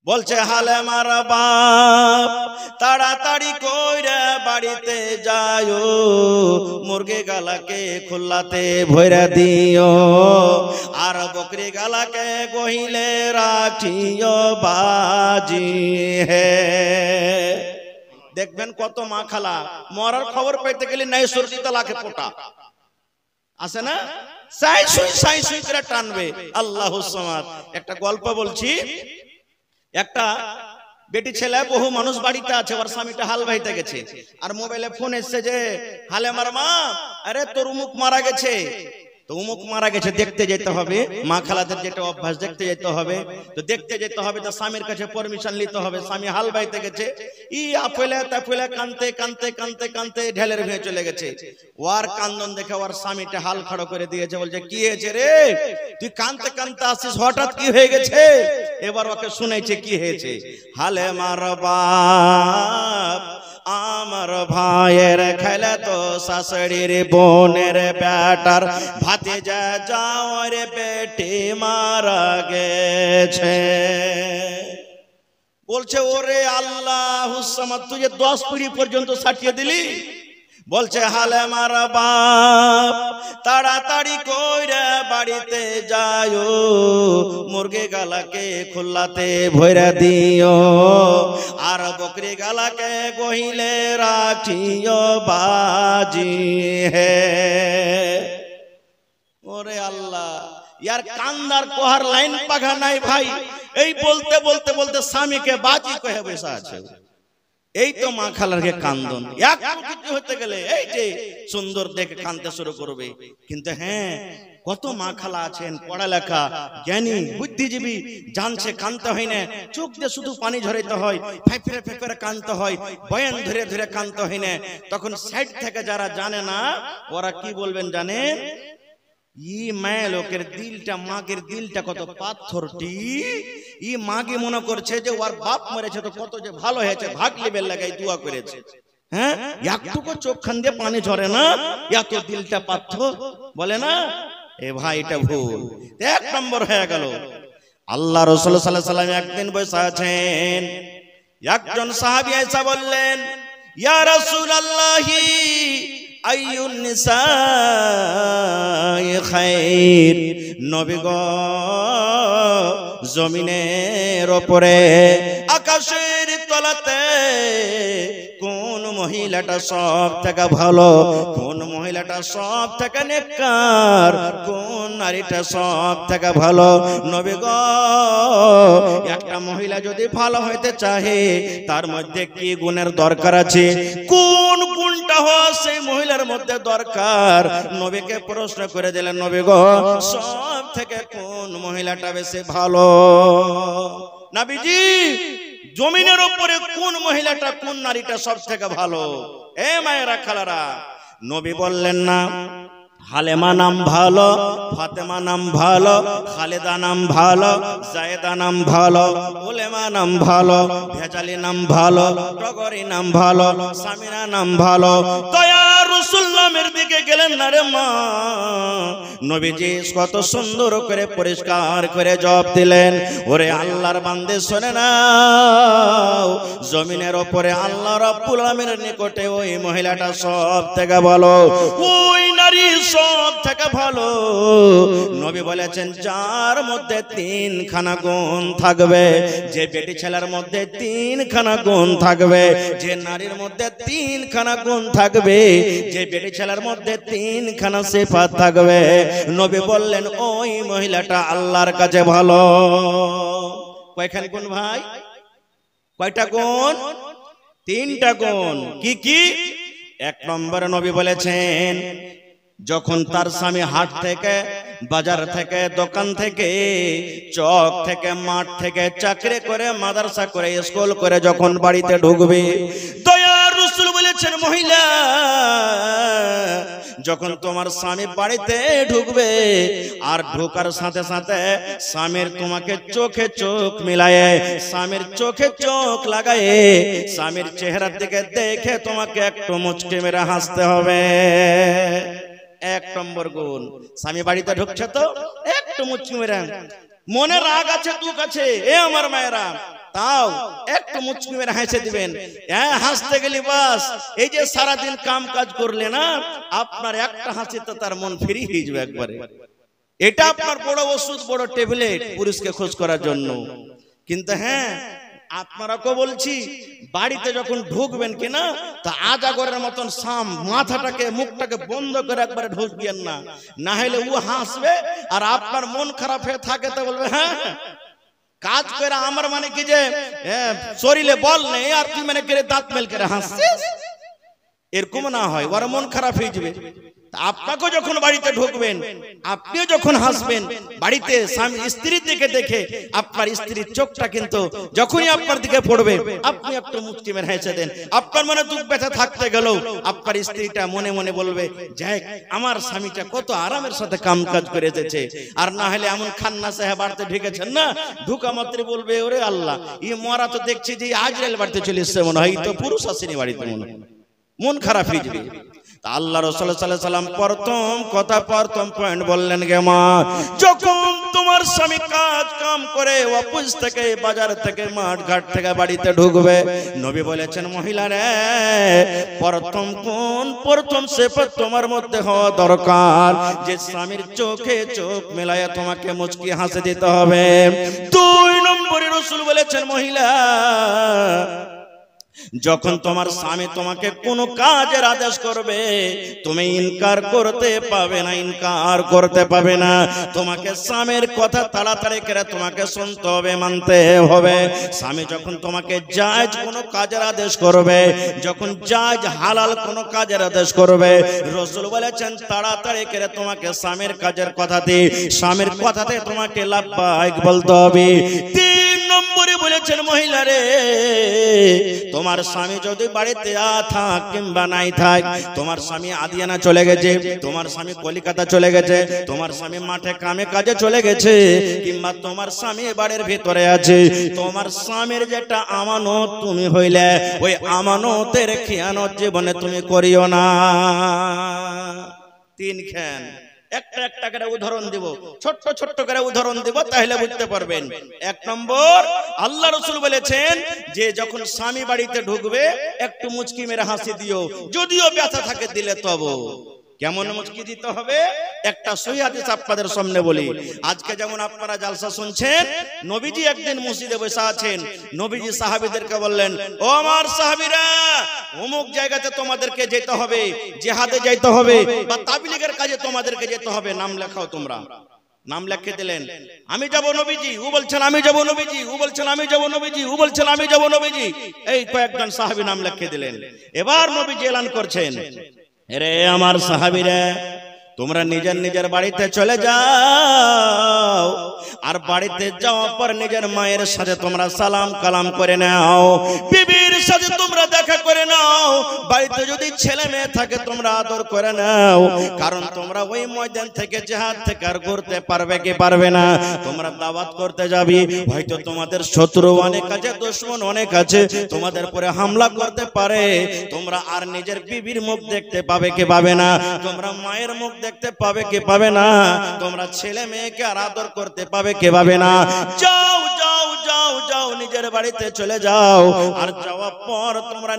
বলছে হালে মার বাপ তাড়াতাড়ি কইরা বাড়িতে যাও, মুরগি গালাকে খুল্লাতে ভইরা দিও, আর বকরি গালাকে গহিলে রাখিও বাজি হে। দেখবেন কত মা খালা মরার খবর পাইতে গেলে নাই সরজিতা লাখে পোটা আছে না, সাই সুই করে টানবে। আল্লাহুস সামাদ। একটা গল্প বলছি। একটা বেটি ছেলে বহু মানুষ বাড়িতে আছে, ওর স্বামীটা হাল বাইতে গেছে, আর মোবাইলে ফোন এসছে যে হালে মার মা, আরে তোর উমুক মারা গেছে। তো উমুক মারা গেছে দেখতে যেতে হবে, মা খালাদের যেটা অভ্যাস দেখতে যেতে হবে, তো দেখতে যেতে হবে, তো স্বামীর কাছে পারমিশন নিতে হবে। স্বামী হাল বাইতে গেছে, ই আফেলে তাফেলে কানতে কানতে কানতে কানতে ঢেলের ভেঙে চলে গেছে। ওর কান্দন দেখে ওর স্বামীটা হাল খাড়ো করে দিয়েছে, বলছে কি হয়েছে রে, তুই কানতে কানতে আসিস, হঠাৎ কি হয়ে গেছে? এবার ওকে শুনেছে কি হয়েছে। হালে মার বাপ আমার ভাইয়ের খেলে তো শাশুড়ির বোনের বেটার ভাতিজা যাওয়ার বেটি মারা গেছে। বলছে ওরে আল্লাহুস সামাদ, তুই যে 10 পিঁড়ি পর্যন্ত সাটিয়ে দিলি। বলছে হালে মার বাপ তাড়াতাড়ি কইরা বাড়িতে যাও, মুরগি গালাকে খুল্লাতে ভইরা দিও, আর বকরি গালাকে গহিলে রাখিও বাজি হে। ওরে আল্লাহ, ইয়ার কান্দার কোহার লাইন পাঘা নাই ভাই। এই বলতে বলতে বলতে স্বামীকে বাজি কহে বসে আছে। এই তো মা খালারকে কান্দন। একটু কিছু হতে গেলে এই যে সুন্দর দেখে কাঁদতে শুরু করবে। কিন্তু হ্যাঁ, কত মা খালা আছেন পড়ালেখা জ্ঞানী বুদ্ধিজীবী, জানছে কাঁদতে হয় না, চোখ দিয়ে শুধু পানি ঝরাইতে হয়, ফেফরে ফেফরে কাঁদতে হয়, বয়ান ধরে ধরে কাঁদতে হয় না। তখন সাইড থেকে যারা জানে না ওরা কি বলবেন জানেন? ই মায়ের লোকের দিলটা, মাগের দিলটা কত পাথরটি। ই মাগে মনে করছে যে ওর বাপ মরেছে তো কত যে ভালো হয়েছে, ভাগ লিবের লাগাই দোয়া করেছে। হ্যাঁ, একটুকু চোখ খান দিয়ে পানি ঝরে না, এত দিলটা পাথর বলে না। এ ভাই এটা ভুল, 1 নম্বর হয়ে গেল। আল্লাহ রাসূল সাল্লাল্লাহু আলাইহি ওয়াসাল্লাম একদিন বসে আছেন, একজন সাহাবী এসে বললেন, ইয়া রাসূলুল্লাহি আইয়ুন নিসাই খায়র। নবী গো, জমিনের উপরে আকাশের তলাতে কোন মহিলাটা সব থেকে ভালো, কোন মহিলাটা সব থেকে নেককার, কোন নারীটা সব থেকে ভালো? নবী গো, একটা মহিলা যদি ভালো হইতে চাহে তার মধ্যে কি গুণের দরকার আছে, কোন গুণটা হয় সেই মহিলার মধ্যে দরকার? নবীকে প্রশ্ন করে দিলেন, নবী গো, সব থেকে কোন মহিলাটা বেশি ভালো? নবীজি, জমিনের উপরে কোন মহিলাটা, কোন নারীটা সব থেকে ভালো? এ মায়েরা খালারা, নবী বললেন না হালেমা নাম ভালো, ফাতেমা নাম ভালো, খালেদা নাম ভালো, জায়েদা নাম ভালো, উলেমা নাম ভালো, ভেজালি নাম ভালো, টগরি নাম ভালো, সামিনা নাম ভালো। দয়া রাসূল নামের দিকে গেলেন না রে মা। নবীজি কত সুন্দর করে পরিষ্কার করে জবাব দিলেন, ওরে আল্লাহর বান্দে শোনে নাও, জমিনের উপরে আল্লাহ রাব্বুল আলামিনের নিকটে ওই মহিলাটা সব থেকে ভালো, ওই নারী সব থেকে ভালো। নবী বলেছেন, যার মধ্যে 3খানা গুণ থাকবে, যে বেটি ছেলের মধ্যে 3খানা গুণ থাকবে, যে নারীর মধ্যে 3খানা গুণ থাকবে, যে বেটি ছেলের মধ্যে 3খানা সিফাত থাকবে, নবী বললেন ওই মহিলাটা আল্লাহর কাছে ভালো। কয়খানি গুণ ভাই? কয়টা গুণ? 3টা গুণ। কি কি? 1 নম্বরে নবী বলেছেন, যখন তার স্বামী হাট থেকে, বাজার থেকে, দোকান থেকে, চক থেকে, মাঠ থেকে চাকরি করে, মাদ্রাসা করে, স্কুল করে যখন বাড়িতে ঢুকবে, দয়ার রাসূল বলেছেন, মহিলা যখন তোমার স্বামী বাড়িতে ঢুকবে আর ঢোকার সাথে সাথে স্বামীর তোমাকে চোখে চোখ মিলায়ে, স্বামীর চোখে চোখ লাগায়ে, স্বামীর চেহারার দিকে দেখে তোমাকে একটু মুচকি মেরে হাসতে হবে। 1 নম্বর গুণ। স্বামী বাড়িতে ঢুকছে তো একটু মুচকি মেরে, মনে রাগ আছে, দুঃখ আছে, এ আমার মায়েরা, তাও একটু মুচকি মেরে হেসে দিবেন। হ্যাঁ, হাসতে গেলে বাস এই যে সারাদিন কাম কাজ করলে না, আপনার একটা হাসিতে তার মন ফ্রি হয়ে যাবে একবারে। এটা আপনার বড় ওষুধ, বড় ট্যাবলেট পুরুষকে খোঁজ করার জন্য। কিন্তু হ্যাঁ, আপনারাকে বলছি, বাড়িতে যখন ঢুকবেন কিনা তা আজাগরের মতন মাথাটাকে মুখটাকে বন্ধ করে একবারে ঢুকবেন না, না হলে ও হাসবে আর আপনার মন খারাপ হয়ে থাকে তো বলবে হ্যাঁ কাজ করে আমার মানে কি যে শরীরে বল নেই আর তুই মানে করে দাঁত মেল করে হাসছিস, এরকম না হয়, ওর মন খারাপ হয়ে যাবে। আপনাকে যখন বাড়িতে ঢুকবেন, আপনিও যখন হাসবেন, বাড়িতে স্বামী স্ত্রীর দিকে দেখে আপনার স্ত্রীর চোখটা কিন্তু যখনই আপনার দিকে পড়বে আপনি একটু মুচকি মেরে হেসে দেন। আপনার মনে দুঃখ ব্যথা থাকতে গেলেও আপনার স্ত্রীটা মনে মনে বলবে যাই আমার স্বামীটা কত আরামের সাথে কাম কাজ করে এসেছে। আর না হলে এমন খান্না সাহেব বাড়িতে ঢুকেছেন না, ঢুকা মাত্র বলবে ওরে আল্লাহ, ই মরা তো দেখছি যে আজরাইল বাড়িতে চলে এসছে, মনে হয় তো পুরুষ আসেনি বাড়িতে, মন খারাপ হয়ে যাবে। আল্লাহ রাসূল সাল্লাল্লাহু আলাইহি ওয়াসাল্লাম প্রথম পয়েন্ট বললেন গে মা, যখন তোমার স্বামী কাজ কাম করে অফিস থেকে বাজার থেকে মাঠ ঘাট থেকে বাড়িতে ঢুকবে, নবী বলেছেন মহিলা রে প্রথম সিফাত তোমার মধ্যে হওয়া দরকার যে স্বামীর চোখে চোখ মেলায়া তোমাকে মুচকি হাসি দিতে হবে। 2 নম্বরে রাসূল বলেছেন মহিলা, যখন তোমার স্বামী তোমাকে কোনো কাজের আদেশ করবে তুমি ইনকার করতে পাবে না, তোমাকে স্বামীর কথা তাড়াতাড়ি করে তোমাকে শুনতে হবে, মানতে হবে। স্বামী যখন তোমাকে জায়েজ কোনো কাজের আদেশ করবে, যখন জায়েজ হালাল কোনো কাজের আদেশ করবে, রাসূল বলেছেন তাড়াতাড়ি করে তোমাকে স্বামীর কাজের কথাতে, স্বামীর কথাতে তোমাকে লাব্বাইক বলতে হবে। 3 নম্বরে বলেছেন মহিলা রে, তোমার স্বামী যদি বাড়িতে থাক কিংবা নাই থাক, তোমার স্বামী আদিয়ানা চলে গেছে, তোমার স্বামী কলিকাতা চলে গেছে, তোমার স্বামী মাঠে কামে কাজে চলে গেছে, কিংবা তোমার স্বামী বাড়ির ভিতরে আছে, তোমার স্বামীর যেটা আমানত তুমি হইলে ওই আমানতের খেয়ানত জীবনে তুমি করিও না। 3 খান একটা করে উদাহরণ দিব, ছোট্ট করে উদাহরণ দিব, তাহলে বুঝতে পারবেন। 1 নম্বর, আল্লাহ রাসূল বলেছেন যে যখন স্বামী বাড়িতে ঢুকবে একটু মুচকি মেরে হাসি দিও, যদিও ব্যথা থাকে দিলে তবু। কেমন মুচকি দিতে হবে? একটা সহিহ হাদিস আপনাদের সামনে বলি। আজকে যেমন আপনারা জালসা শুনছেন, নবীজি একদিন মসজিদে বসে আছেন, নবীজি সাহাবীদেরকে বললেন ও আমার সাহাবীরা, অমুক জায়গাতে তোমাদেরকে যেতে হবে, জিহাদে যেতে হবে বা তাবলীগের কাজে তোমাদেরকে যেতে হবে, নাম লেখাও। তোমরা নাম লিখে দিলেন, আমি যাব নবীজি, ও বলছেন আমি যাব নবীজি, ও বলছেন আমি যাব নবীজি, ও বলছেন আমি যাব নবীজি, এই কয়েকজন সাহাবী নাম লিখে দিলেন। এবার নবীজি এলান করছেন, রে আমার সাহাবীরা, তোমরা নিজের নিজের বাড়িতে চলে যাও, আর বাড়িতে যাওয়ার পর নিজের মায়ের সাথে তোমরা সালাম কালাম করে নাও, বিবির সাথে তোমরা দেখা করে নাও, বাড়িতে যদি ছেলে মেয়ে থাকে তোমরা আদর করে নাও, কারণ তোমরা ওই ময়দান থেকে জিহাদ থেকে আর ঘুরতে পারবে কি পারবে না। তোমরা দাওয়াত করতে যাবি, হয়তো তোমাদের শত্রু অনেক আছে, দুশমন অনেক আছে, তোমাদের পরে হামলা করতে পারে, তোমরা আর নিজের বিবির মুখ দেখতে পাবে কি পাবে না, তোমরা মায়ের মুখ দেখতে পাবে কি পাবে না, তোমরা ছেলে মেয়েকে আর আদর করতে পাবে কি পাবে না। যাও যাও যাও যাও, নিজের বাড়িতে চলে যাও, আর যাওয়ার পর তোমরা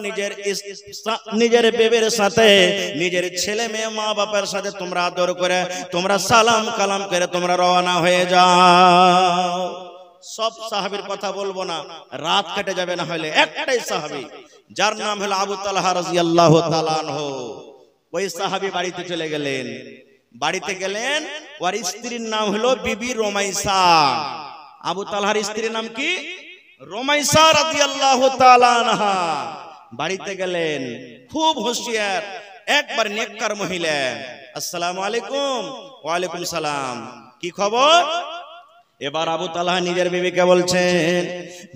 নিজের বিবির সাথে, নিজের ছেলে মেয়ে মা বাবার সাথে তোমরা আদর করে, তোমরা সালাম কালাম করে তোমরা রওনা হয়ে যাও। সব সাহাবীর কথা বলবো না, রাত কেটে যাবে না হলে। একটাই সাহাবী, যার নাম হলো আবু তালহা রাদিয়াল্লাহু তাআলা আনহু, ওই সাহাবী বাড়িতে চলে গেলেন। বাড়িতে গেলেন, ওর স্ত্রীর নাম হলো বিবি রোমাইসা। আবু তালহার স্ত্রীর নাম কি? রোমাইসা রাদিয়াল্লাহু তাআলা আনহা। বাড়িতে গেলেন, খুব হুঁশিয়ার, একবার নেককার মহিলা। আসসালামু আলাইকুম। ওয়া আলাইকুম সালাম, কি খবর? এবার আবু তালহা নিজের বিবিকে বলছেন,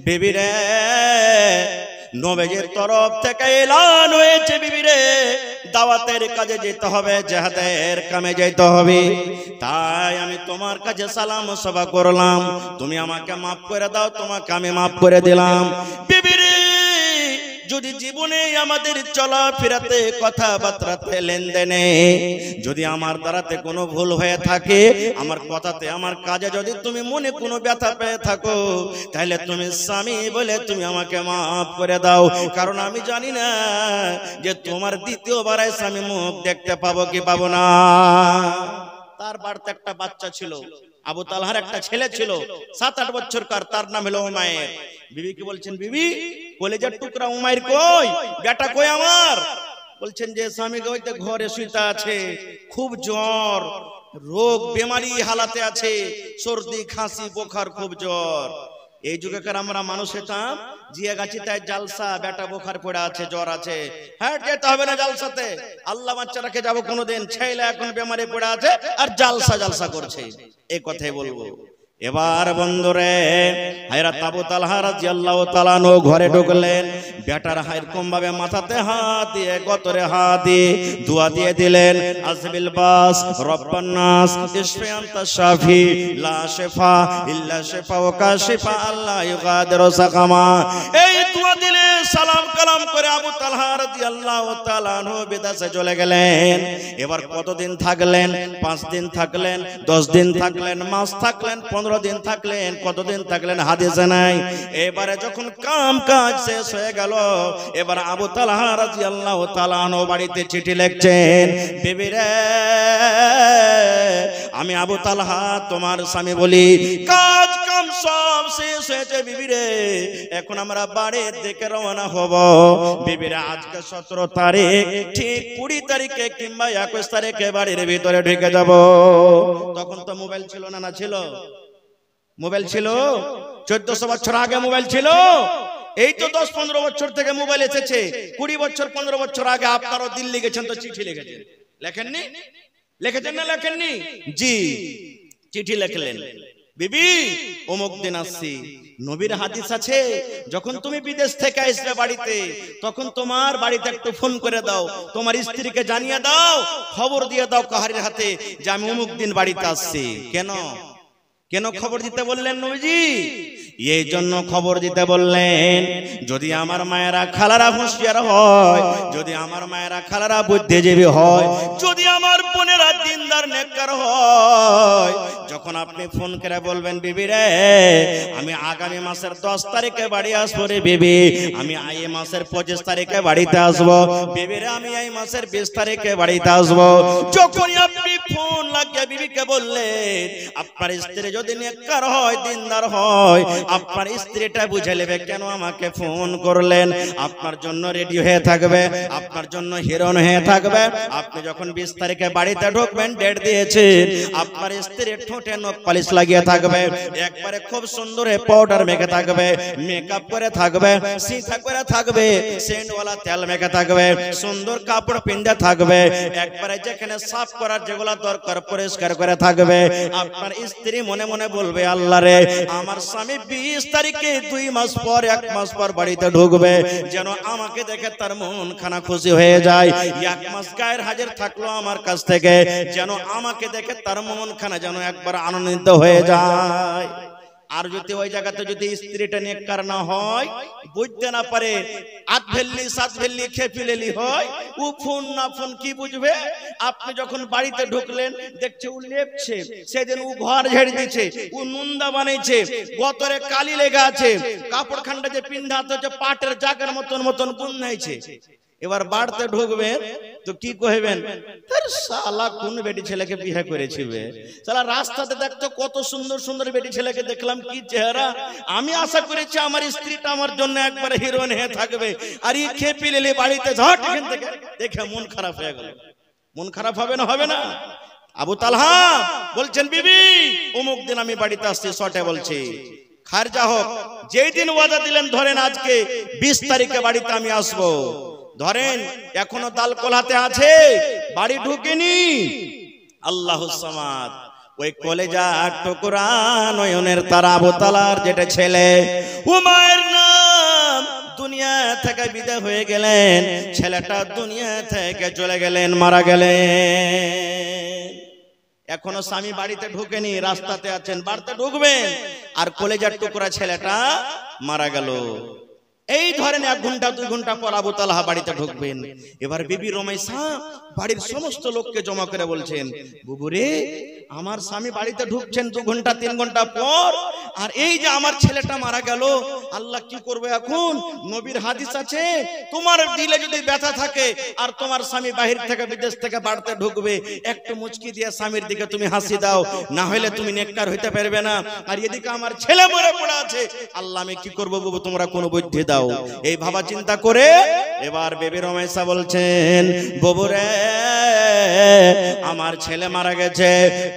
বিবি রে, নবীজির তরফ থেকে এলান হয়েছে, বিবি রে, দাওয়াতের কাজে যেতে হবে, জিহাদের কামে যেতে হবে, তাই আমি তোমার কাছে সালাম সভা করলাম, তুমি আমাকে মাফ করে দাও, তোমাকে আমি মাফ করে দিলাম। বিবি রে, যদি জীবনে আমাদের চলাফেরাতে কথাবার্তাতে লেনদেনে যদি আমার দ্বারাতে কোনো ভুল হয়ে থাকে, আমার কথাতে আমার কাজে যদি তুমি মনে কোনো ব্যথা পেয়ে থাকো, তাহলে তুমি স্বামী বলে তুমি আমাকে মাফ করে দাও। কারণ আমি জানি না যে তোমার দ্বিতীয়বার এসে আমি মুখ দেখতে পাবো কি পাবো না। তার বাড়িতে একটা বাচ্চা ছিল, আবু তালহার একটা ছেলে ছিল 7-8 বছরকার, তার নাম হলো উমাইর। বিবি কি বলছেন, বিবি কলেজের টুকরা উমাইর কই, বেটা কই আমার? বলছেন যে স্বামী হইতে ঘরে শুইতে আছে, খুব জ্বর, রোগ বেমারি হালাতে আছে, সর্দি খাসি বোখার, খুব জ্বর। এই যুগেকার আমরা মানুষ হতাম, জিয়া গাছি তাই জালসা, বেটা বোখার পড়ে আছে, জ্বর আছে, হ্যাঁ যেতে হবে না জালসাতে, আল্লাহ বাচ্চা রাখে যাবো কোনোদিন, ছেলে এখন বেমারে পড়ে আছে আর জালসা জালসা করছে, এই কথাই বলবো। এবার বন্ধুরে হযরত আবু তালহা রাদিয়াল্লাহু তাআলা আনহু ঘরে ঢুকলেন, বেটার এরকম ভাবে মাথাতে হাত দিয়ে গতরে হাত দিয়ে দোয়া দিয়ে দিলেন, আসবিল বাস রব্বান নাস ইশফি আনতা শাফি লা শিফা ইল্লা শিফাউকা শিফা আল্লাহ ইউগাদিরু সাকামা। এই দোয়া দিলে সালাম কালাম করে আবু তালহা রাদিয়াল্লাহু তাআলা আনহু বিদেশে চলে গেলেন। এবার কতদিন থাকলেন? 5 দিন থাকলেন, 10 দিন থাকলেন, মাস থাকলেন, 15 দিন থাকলেন, কতদিন থাকলেন হাদিসে নাই। এবারে যখন কাম কাজ শেষ হয়ে গেল, এবার আবু তালহা রাদিয়াল্লাহু তাআলা আনহু বাড়িতে চিঠি লিখছেন, বিবি রে আমি আবু তালহা তোমার স্বামী বলি, কাজ কাম সব শেষ হয়েছে বিবি রে, এখন আমরা বাড়ির দিকে রওনা হব। বিবি রে আজকে 17 তারিখ, ঠিক 20 তারিখে কিংবা 21 তারিখে বাড়ির ভিতরে ঢুকে যাব। তখন তো মোবাইল ছিল না, না ছিল? মোবাইল ছিল 1400 বছর আগে মোবাইল ছিল। এই তো 10-15 বছর থেকে মোবাইল এসেছে। 20 বছর 15 বছর আগে আপনারও দিল্লি গেছেন তো চিঠি লিখেছেন, লেখেননি? লিখেছেন না লেখেননি? জি, চিঠি লিখলেন, বিবি অমুক দিন আসছি। নবীর হাদিস আছে, যখন তুমি বিদেশ থেকে আসবে বাড়িতে, তখন তোমার বাড়িতে একটু ফোন করে দাও, তোমার স্ত্রীকে জানিয়ে দাও, খবর দিয়ে দাও কাহারির হাতে যে আমি অমুক দিন বাড়িতে আসছি। কেন কেন খবর দিতে বললেন নবীজি? এই জন্য খবর দিতে বললেন, যদি আমার মায়েরা খালারা হুঁশিয়ার হয়, যদি আমার মায়েরা খালারা বুদ্ধিজীবী হয়, যদি আমার বোনেরা দিনদার নেককার হয়, যখন আপনি ফোন করে বলবেন বিবি রে আমি আগামী মাসের 10 তারিখে বাড়ি আসবো রে বিবি, আমি এই মাসের 25 তারিখে বাড়িতে আসবো, বিবি রে আমি এই মাসের 20 তারিখে বাড়িতে আসবো, যখনই আপনি ফোন লাগিয়ে বিবিকে বললেন, আপনার স্ত্রী যদি নেককার হয়, দিনদার হয়, আপনার স্ত্রীটা বুঝে নেবে কেন আমাকে ফোন করলেন, আপনার জন্য রেডি হয়ে থাকবে, আপনার জন্য হিরোইন হয়ে থাকবে। আপনি যখন 20 তারিখে বাড়িতে ঢুকবেন, ডেট দিয়েছেন, আপনার স্ত্রীর ঠোঁটে নখ পালিশ লাগিয়ে থাকবে, একবারে খুব সুন্দর পাউডার মেখে থাকবে, মেকআপ করে থাকবে, সিঁথা করে থাকবে, সেন্টওয়ালা তেল মেখে থাকবে, সুন্দর কাপড় পিন্দে থাকবে, একবারে যেখানে সাফ করার যেগুলো দরকার পরিষ্কার করে থাকবে। আপনার স্ত্রী মনে মনে বলবে, আল্লাহ রে আমার স্বামী 20 তারিখে 2 মাস পর 1 মাস পর বাড়িতে ঢুকবে, যেন আমাকে দেখে তার মন খানা খুশি হয়ে যায়। 1 মাস গায়ের হাজির থাকলো আমার কাছ থেকে, যেন আমাকে দেখে তার মন খানা যেন একবার আনন্দিত হয়ে যায়। আর যদি ওই জায়গাতে যদি স্ত্রীটা নেককার না হয়, বুঝতে না পারে, 8 ভেল্লি 7 ভেল্লি খেপিলেলি হয়, ও ফোন না ফোন কি বুঝবে? আপনি যখন বাড়িতে ঢুকলেন, দেখছে ও লেপছে, সেদিন ও ঘর ঝেড়ে দিয়েছে, ও নুন্দা বানাইছে, গতরে কালি লেগে আছে, কাপড় খান্ডা যে পিন্ধাতে হচ্ছে পাটের জাকের মতন মতন বুনাইছে। এবার বাড়িতে ঢুকবেন তো কি কইবেন, তার শালা কোন বেটি ছেলেকে বিয়ে করেছিবে, শালা রাস্তাতে দেখতো কত সুন্দর সুন্দর বেটি ছেলেকে দেখলাম, কি চেহারা, আমি আশা করেছি আমার স্ত্রীটা আমার জন্য একবার হিরোইন হয়ে থাকবে, আর এই খেপি লেলে বাড়িতে ঝট এখান থেকে দেখে মন খারাপ হয়ে গেল। মন খারাপ হবে না? হবে না? আবু তালহা বলছেন, বিবি অমুক দিন আমি বাড়িতে আসছি, শর্টে বলছি, খারজা হোক, যেই দিন ওয়াদা দিলেন, ধরেন আজকে 20 তারিখে বাড়িতে আমি আসবো, ধরেন এখনো দাল কোলাতে আছে, বাড়ি ঢুকেনি, আল্লাহুস সামাদ, ওই কলেজা টুকরা নয়নের তারা আবু তালহার যেটা ছেলে উমাইর নাম, দুনিয়া থেকে বিদায় হয়ে গেলেন, ছেলেটা দুনিয়া থেকে চলে গেলেন, মারা গেলেন। এখনো স্বামী বাড়িতে ঢুকেনি, রাস্তাতে আছেন, বাড়িতে ঢুকবেন, আর কলেজার টুকরা ছেলেটা মারা গেল। এই ধরেন 1 ঘন্টা 2 ঘন্টা পর আবু তালহা বাড়িতে ঢুকবেন। এবার বিবি রুমাইসা বাড়ির সমস্ত লোককে জমা করে বলছেন, বুবু রে, আমার স্বামী বাড়িতে ঢুকছেন 2 ঘন্টা 3 ঘন্টা পর, আর এই যে আমার ছেলেটা মারা গেল, আল্লাহ কি করবে এখন? নবীর হাদিস আছে, তোমার দিলে যদি ব্যথা থাকে আর তোমার স্বামী বাহির থেকে বিদেশ থেকে বাড়িতে ঢুকবে, একটু মুচকি দিয়ে স্বামীর দিকে তুমি হাসি দাও, না হলে তুমি নেককার হইতে পারবে না। আর এদিকে আমার ছেলে মরে পড়ে আছে, আল্লাহ আমি কি করবো বুবু, তোমরা কোনো বুদ্ধি দাও। এই ভাবা চিন্তা করে এবার বিবি রুমাইসা বলছেন, বুবু রে, আমার ছেলে মারা গেছে,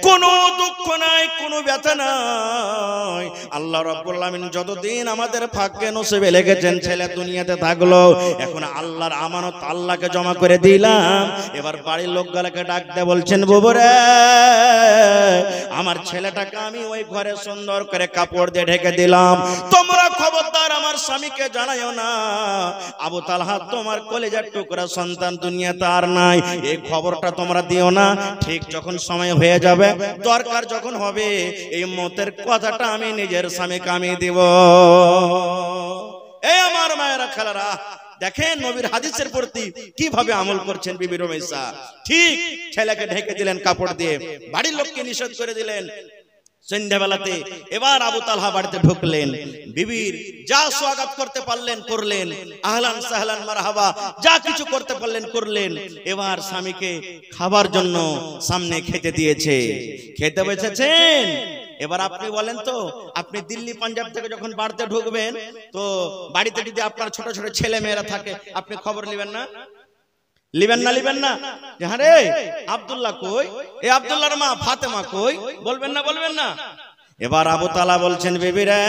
কোনো দুঃখ নাই, কোনো ব্যথা নাই। আল্লাহ রাব্বুল আলামিন যতদিন আমাদের ভাগ্যে নসিবে লিখেছেন ছেলে দুনিয়াতে থাকলো, এখন আল্লাহর আমানত আল্লাহকে জমা করে দিলাম। এবার বাড়ির লোকগুলোকে ডাক দিয়ে বলছেন, বুবু রে, আমার ছেলেটাকে আমি ওই ঘরে সুন্দর করে কাপড় দিয়ে ঢেকে দিলাম, তোমরা খবরদার আমার স্বামীকে জানাইও না। আবু তালহা তোমার কলেজার টুকরা সন্তান দুনিয়াতে আর নাই, এই খবরটা তোমরা দিও না। ঠিক যখন সময় হয়ে যাবে, দরকার যখন হবে, এই মতের কথাটা আমি নিজের স্বামীকে আমি দিব। এই আমার মায়েরা, খালারা, দেখেন নবীর হাদিসের প্রতি কিভাবে আমল করছেন বিবি রুমাইসা। ঠিক ছেলেকে ঢেকে দিলেন কাপড় দিয়ে, বাড়ির লোককে নিষেধ করে দিলেন। সন্ধ্যাবেলাতে এবার আবু তালহা বাড়িতে ঢুকলেন, বিবির যা স্বাগত করতে পারলেন করলেন, আহলান সাহলান মারহাবা যা কিছু করতে পারলেন করলেন। এবার স্বামীকে খাবার জন্য সামনে খেতে দিয়েছে, খেতে বসেছেন। এবার আপনি বলেন তো, আপনি দিল্লি পাঞ্জাব থেকে যখন বাড়িতে ঢুকবেন, তো বাড়িতে যদি আপনার ছোট ছোট ছেলে মেয়েরা থাকে, আপনি খবর নেবেন না? লিবেন না? লিবেন না? হ্যাঁ রে, আব্দুল্লাহ কই, এই আব্দুল্লাহর মা ফাতেমা কই, বলবেন না? বলবেন না? এবার আবু তালহা বলছেন, বিবি রে,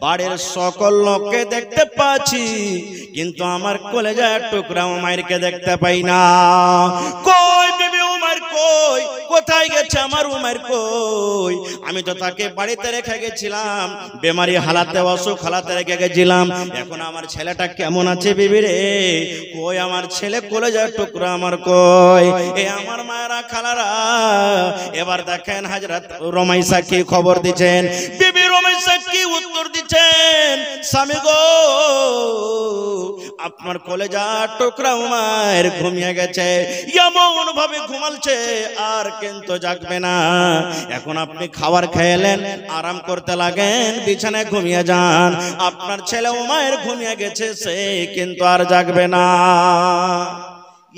বাড়ির সকল লোককে দেখতে পাচ্ছি, কিন্তু আমার কলেজার টুকরা উমাইরকে দেখতে পাই না। কই বিবি, উমাইর কই? কোথায় গেছে আমার উমাইর কই? আমি তো তাকে বাড়িতে রেখে গেছিলাম, বেমারি হালাতে, অসুখ হালাতে রেখে গেছিলাম। এখন আমার ছেলেটা কেমন আছে বিবি রে? কই আমার ছেলে, কলেজার টুকরা আমার কই? এ আমার মায়েরা, খালারা, এবার দেখেন হযরত রুমাইসা কি খবর দিচ্ছেন, বিবি রুমাইসা কি উত্তর দিচ্ছেন, স্বামী গো, আপনার কলেজার টুকরা উমাইর ঘুমিয়ে গেছে, এমন ভাবে ঘুমালছে আর কিন্তু জাগবে না। এখন আপনি খাবার খেলেন, আরাম করতে লাগেন, বিছানায় ঘুমিয়ে যান। আপনার ছেলে উমাইর ঘুমিয়ে গেছে, সে কিন্তু আর জাগবে না।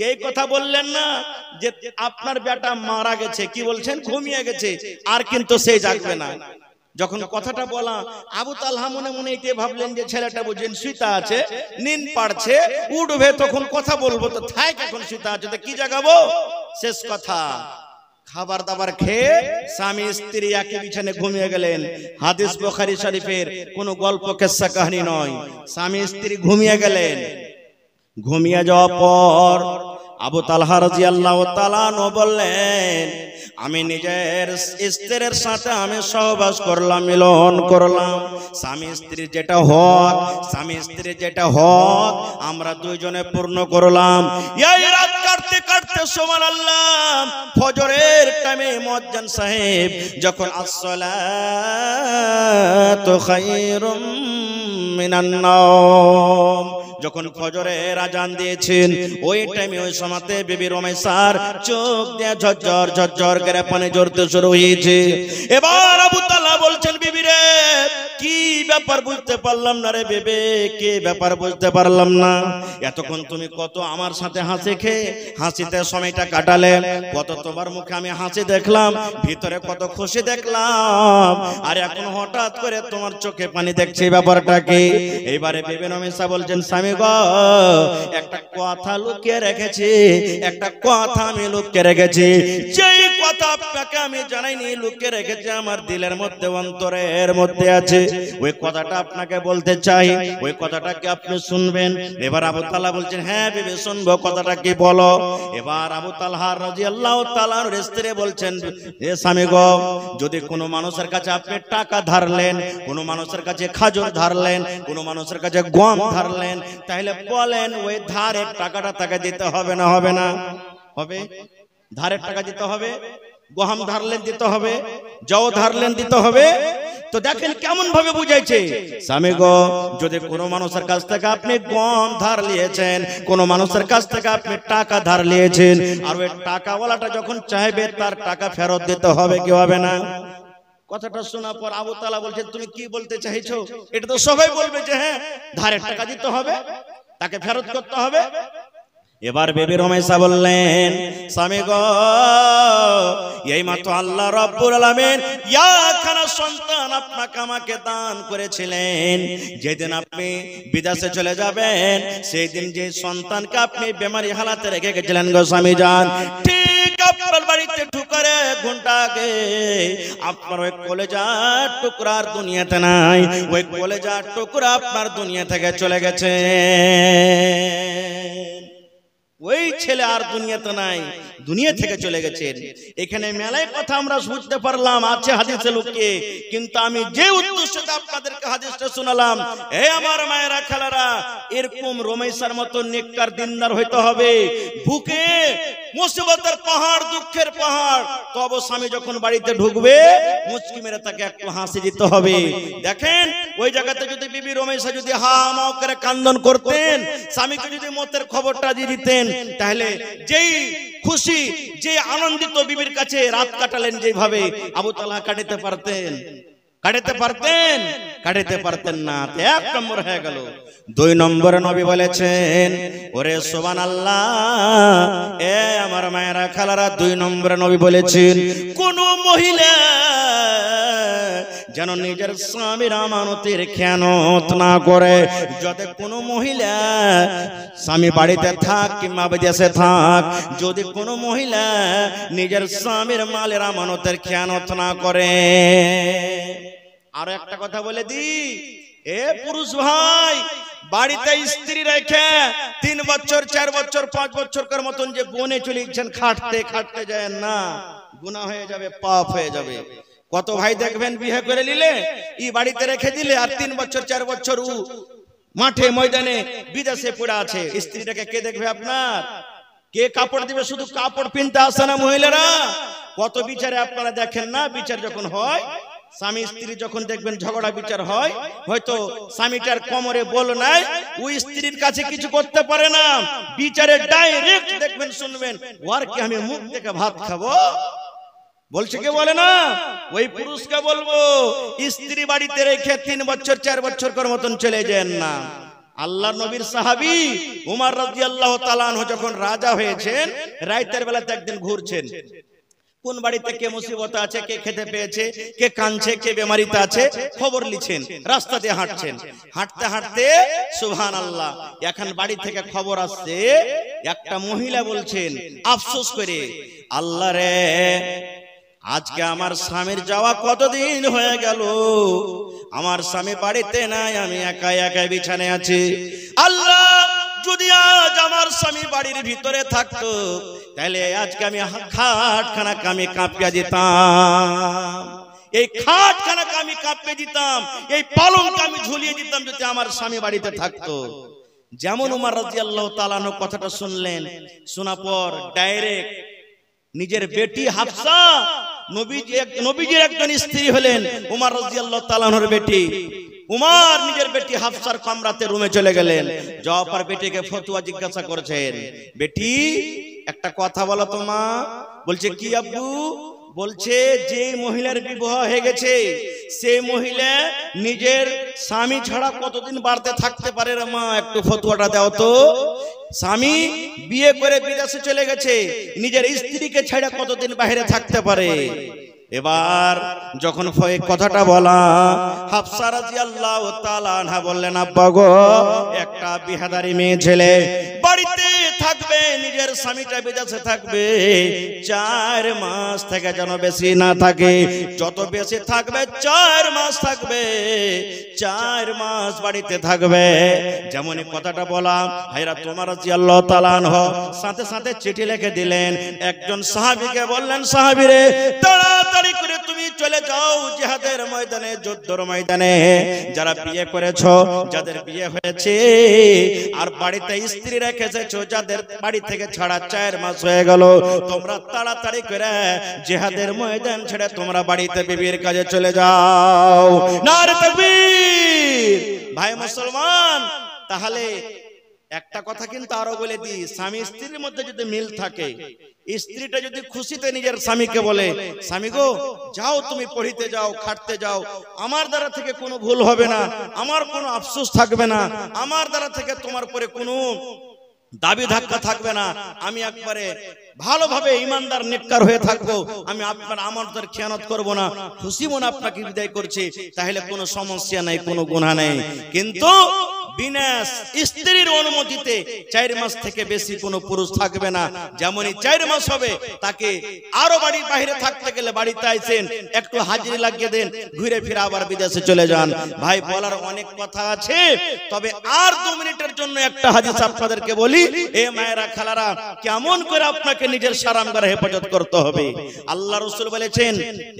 এই কথা বললেন না যে আপনার বেটা মারা গেছে, কি বলছেন? ঘুমিয়ে গেছে, আর কিন্তু সে জাগবে না। যখন কথাটা বলা, আবু তালহা মনে মনে এটাই ভাবলেন যে ছেলেটা বুঝেন শুইতা আছে, নিন পাড়ছে, উঠবে তখন কথা বলবো, তো থাক, এখন শুইতা আছে তো কি জাগাবো। শেষ কথা, খাবার দাবার খেয়ে স্বামী স্ত্রী একই বিছানে ঘুমিয়ে গেলেন। হাদিস বুখারী শরীফের কোনো গল্প কিস্সা কাহিনী নয়, স্বামী স্ত্রী ঘুমিয়ে গেলেন। ঘুমিয়ে যাওয়ার পর আবু তালহা রাদিয়াল্লাহু তাআলা আনহু বললেন, আমি নিজের স্ত্রীর সাথে আমি সহবাস করলাম, মিলন করলাম। স্বামী স্ত্রীর যেটা হক, স্বামী স্ত্রীর যেটা হক আমরা দুইজনে পূর্ণ করলাম। এই রাত কাটতে কাটতে সুবহানাল্লাহ, ফজরের টাইমে মুয়াজ্জিন সাহেব যখন আসসালাতু খায়রুম মিনান নাওম, যখন ফজরের আজান দিয়েছেন, ওই টাইমে ওই সময়তে বিবি রুমাইসার চোখ দিয়ে ঝরঝর ঝরঝর করে পানি ঝরতে শুরু হয়েছে। এবার আবু তালহা বলছেন, বিবি রে, কি ব্যাপার বুঝতে পারলাম না রে বিবি, কি ব্যাপার বুঝতে পারলাম না। এতক্ষণ তুমি কত আমার সাথে হাসি খেয়ে হাসিতে সময়টা কাটালে, কত তোমার মুখে আমি হাসি দেখলাম, ভিতরে কত খুশি দেখলাম, আর এখন হঠাৎ করে তোমার চোখে পানি দেখছি, ব্যাপারটা কি? এইবারে বিবি রুমাইসা বলছেন, স্বামী গো, একটা কথা লুকিয়ে রেখেছি, একটা কথা আমি লুকিয়ে রেখেছি। যেই কথা আপনাকে আমি জানাইনি, লুকিয়ে রেখেছি আমার দিলের মধ্যে, অন্তরের মধ্যে আছে, ওই কথাটা আপনাকে বলতে চাই। ওই কথাটা কি আপনি শুনবেন? এবার আবু তালহা বলছেন, হ্যাঁ বিবি শুনবো, কথাটা কি বলো। এবার আবু তালহা রাদিয়াল্লাহু তাআলা আনহুর স্ত্রী বলছেন, হে স্বামী গো, যদি কোনো মানুষের কাছে আপনি টাকা ধারলেন, কোনো মানুষের কাছে খাজর ধারলেন, কোনো মানুষের কাছে গম ধারলেন, তাহলে বলেন ওই ধারের টাকাটা তাকে দিতে হবে না হবে না? হবে। ধারের টাকা দিতে হবে, গম ধারলেন দিতে হবে, জও ধারলেন দিতে হবে। তো দেখেন কেমন ভাবে বুঝাইছে, স্বামী গো যদি কোনো মানুষের কাছ থেকে আপনি গম ধার নিয়েছেন, কোন মানুষের কাছ থেকে আপনি টাকা ধার নিয়েছেন, আর ওই টাকাওয়ালাটা যখন চাইবে তার টাকা ফেরত দিতে হবে কি হবে না? কথাটা শোনার পর আবু তাআলা বলছেন তুমি কি বলতে চাইছো? এটা তো সবাই বলবে যে হ্যাঁ ধারের টাকা দিতে হবে, তাকে ফেরত করতে হবে। এবার বিবি রুমাইসা বললেন স্বামী গো এই মাত্র আল্লাহ রাব্বুল আলামিন ইয়াখানা সন্তান আপনাকে আমাকে দান করেছিলেন, যেদিন আপনি বিদেশে চলে যাবেন সেই দিন যে সন্তানকে আপনি বেমারি হালাতে রেখে গেছিলেন গো স্বামী জান, ঠিক আপনার বাড়িতে ঢুকার ঘন্টা আগে আপনার ওই কলেজার টুকরা আর দুনিয়াতে নাই, ওই কলেজার টুকরা আপনার দুনিয়া থেকে চলে গেছে। ওই ছেলে আর দুনিয়াতে নাই, দুনিয়া থেকে চলে গেছেন। এখানে মেলায় কথা আমরা বুঝতে পারলাম আছে হাদিসে লুকিয়ে, কিন্তু আমি যে উদ্দেশ্যে আপনাদেরকে হাদিসটা শোনালাম, এই আমার মায়েরা খালারা, এরকম রুমাইসার মতো নেককার দিনদার হইতে হবে, বুকে মুসিবতের পাহাড় দুঃখের পাহাড়, তবে স্বামী যখন বাড়িতে ঢুকবে মুচকি মেরে তাকে একটু হাসি দিতে হবে। দেখেন ওই জায়গাতে যদি বিবি রুমাইসা যদি হা মাও করে কান্দন করতেন, স্বামীকে যদি মতের খবরটা দিয়ে দিতেন, তাহলে যেই খুশি যে আনন্দিত বিবির কাছে রাত কাটালেন যেভাবে, আবু তাআলা কাটাতে পারতেন? কাটাতে পারতেন না। এক নম্বর হয়ে গেল। দুই নম্বরে নবী বলেছেন ওরে সুবহানাল্লাহ, এ আমার মায়েরা খালারা, দুই নম্বরে নবী বলেছেন কোন মহিলা যেন নিজের স্বামীর আমানতের খেয়ানত না করে। যদি কোনো মহিলা স্বামী বাড়িতে থাক কিংবা বিদেশে থাক, যদি কোনো মহিলা নিজের স্বামীর মালের আমানতের খেয়ানত না করে। আর একটা কথা বলে দি, এ পুরুষ ভাই, বাড়িতে স্ত্রী রেখে 3 বছর 4 বছর 5 বছর মতন যে বনে চলেছেন খাটতে যায় না, গুনাহ হয়ে যাবে, পাপ হয়ে যাবে। কত ভাই দেখবেন বিয়ে করে নিলে ই বাড়িতে রেখে দিলে, আর 3 বছর 4 বছর ও মাঠে ময়দানে বিদেশে পড়ে আছে। স্ত্রীটাকে কে দেখবে আপনার? কে কাপড় দিবে? শুধু কাপড় পিনতে আসে না মহিলারা, কত বিচারে আপনারা দেখেন না? বিচার যখন হয়, স্বামী স্ত্রী যখন দেখবেন ঝগড়া বিচার হয়, হয়তো স্বামীটার কোমরে বল নাই, ওই স্ত্রীর কাছে কিছু করতে পারে না, বিচারে ডাইরেক্ট দেখবেন শুনবেন, ওর কি আমি মুখ দেখে ভাত খাবো? বলছে কে? বলে না। ওই পুরুষকে বলবো স্ত্রী বাড়িতে রেখে 3 বছর 4 বছর মতন চলে যান না। আল্লাহর নবীর সাহাবী উমর রাদিয়াল্লাহু তাআলা আনহু যখন রাজা হয়েছেন, রাতের বেলাতে একদিন ঘুরছেন, কোন বাড়িতে কে মুসিবত আছে, কে খেতে পেয়েছে, কে কাঁদছে, কে বেমারিতে আছে, খবর লিছেন, রাস্তা দিয়ে হাঁটছেন। হাঁটতে হাঁটতে সুবহানাল্লাহ, এখন বাড়ি থেকে খবর আসছে, একটা মহিলা বলছেন আফসোস করে, আল্লাহ রে, আজকে আমার স্বামীর যাওয়া কতদিন হয়ে গেল, আমার স্বামী বাড়িতে নাই, আমি একা একা বিছানায় আছি। আল্লাহ, যদি আজ আমার স্বামী বাড়ির ভিতরে থাকতো, তাহলে আজকে আমি খাটখানাকে আমি কাঁপিয়ে দিতাম, এই খাটখানাকে আমি কাঁপিয়ে দিতাম, এই পালঙ্কে আমি ঝুলিয়ে দিতাম যদি আমার স্বামী বাড়িতে থাকতো। যেমন উমর রাদিয়াল্লাহু তাআলা আনহু কথাটা শুনলেন, শোনার পর ডাইরেক্ট নিজের বেটি হাফসা, নবীজির একজন স্ত্রী হলেন উমর রাদিয়াল্লাহু তাআলা আনহুর বেটি, উমর নিজের বেটি হাফসার কামরাতে রুমে চলে গেলেন। যাওয়ার পর বেটিকে ফতোয়া জিজ্ঞাসা করেছেন, বেটি একটা কথা বলো তো মা। বলছে কি আব্বু? বলছে যে মহিলার বিবাহ হয়ে গেছে সেই মহিলা নিজের স্বামী ছাড়া কতদিন বাড়িতে থাকতে পারে রে মা, একটু ফতোয়াটা দাও তো। স্বামী বিয়ে করে বিদেশে চলে গেছে, নিজের স্ত্রীকে ছাড়া কতদিন বাইরে থাকতে পারে? এবার যখন কথাটা বলা, হাফসা রাদিয়াল্লাহু তাআলা আনহা বললেন, আব্বা গো, একটা বিহাদারি মেয়ে ছেলে বাড়িতে থাকবে, নিজের স্বামীটা বিদেশে থাকবে, 4 মাস থেকে যেন বেশি না থাকে, যত বেশি থাকবে 4 মাস থাকবে, 4 মাস বাড়িতে থাকবে। যেমনই কথাটা বলা, হায়রা তোমার রাদিয়াল্লাহু তাআলা আনহু সাথে সাথে চিঠি লিখে দিলেন, একজন সাহাবীকে বললেন, সাহাবী রে, তাড়াতাড়ি করে তুমি চলে যাও জিহাদের ময়দানে, যুদ্ধের ময়দানে। যারা বিয়ে করেছো, যাদের বিয়ে হয়েছে আর বাড়িতে স্ত্রী রেখে এসেছো, যাদের বাড়ি থেকে ছাড়া 4 মাস হয়ে গেল, তোমরা তাড়াতাড়ি করে জিহাদের ময়দান ছেড়ে তোমরা বাড়িতে বিবির কাজে চলে যাও। নারে তাকবীর। ভাই মুসলমান, তাহলে একটা কথা কিন্তু আরো বলে দিই, স্বামী স্ত্রীর মধ্যে যদি মিল থাকে, স্ত্রীটা যদি খুশিতে নিজের স্বামীকে বলে, স্বামী গো যাও তুমি পড়িতে যাও, খাটতে যাও, আমার দ্বারা থেকে কোনো ভুল হবে না, আমার কোনো আফসোস থাকবে না, আমার দ্বারা থেকে তোমার পরে কোনো দাবি ধাক্কা থাকবে না, আমি একবারে ভালোভাবে ইমানদার নেককার হয়ে থাকবো, আমি আপনার আমাদের খেয়ানত করব না, খুশি মনে আপনাকে বিদায় করছি, তাহলে কোনো সমস্যা নাই, কোনো গুনাহ নেই। কিন্তু বিনা স্ত্রীর অনুমতিতে 4 মাস থেকে বেশি কোনো পুরুষ থাকবে না। যেমনই 4 মাস হবে, তাকে আরো বাড়ির বাইরে থাকতে গেলে বাড়িতে আইছেন, একটু হাজিরি লাগিয়ে দেন, ঘুরে ফিরে আবার বিদেশে চলে যান। ভাই বলার অনেক কথা আছে, তবে আর 2 মিনিটের জন্য একটা হাদিস আপনাদেরকে বলি। এ মায়েরা খালারা, কেমন করে আপনাকে নিজের সারামগারে হেফাজত করতে হবে। আল্লাহ রাসূল বলেছেন,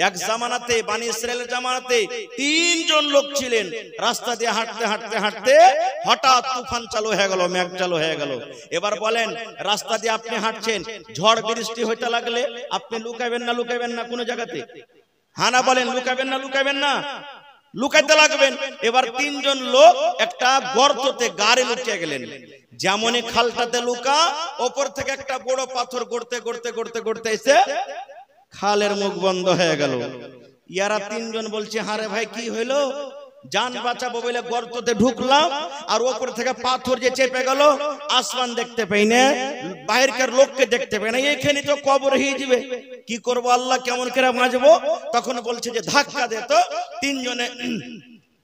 এক জামানাতে, বানি ইসরায়েলের জামানাতে 3 জন লোক ছিলেন, রাস্তা দিয়ে হাঁটতে হাঁটতে হাঁটতে হঠাৎ তুফান চালু হয়ে গেল, মেঘ চালু হয়ে গেল। এবার বলেন, রাস্তা দিয়ে আপনি হাঁটছেন, ঝড় বৃষ্টি হইতে লাগলে আপনি লুকাবেন না, লুকাবেন না কোনো জায়গাতে? হানা বলেন, লুকাবেন না, লুকাবেন না? লুকাইতে লাগবেন। এবার 3 জন লোক একটা গর্ততে গাড়ি লুকিয়ে গেলেন। যেমনই খালটাতে লুকা, ওপর থেকে একটা বড় পাথর গড়তে গড়তে গড়তে গড়তে এসে খালের মুখ বন্ধ হয়ে গেল। ইয়ারা 3 জন বলছে, হারে ভাই কি হইলো? জান বাঁচাবো বলে গর্ততে ঢুকলাম, আর ওপর থেকে পাথর যে চেপে গেল, আসমান দেখতে পাই না, বাইরের লোককে দেখতে পাই না, এখানে তো কবর হয়ে যাবে, কি করব আল্লাহ, কেমন করে বাঁচবো? তখন বলছে যে ধাক্কা দে। তো 3 জনে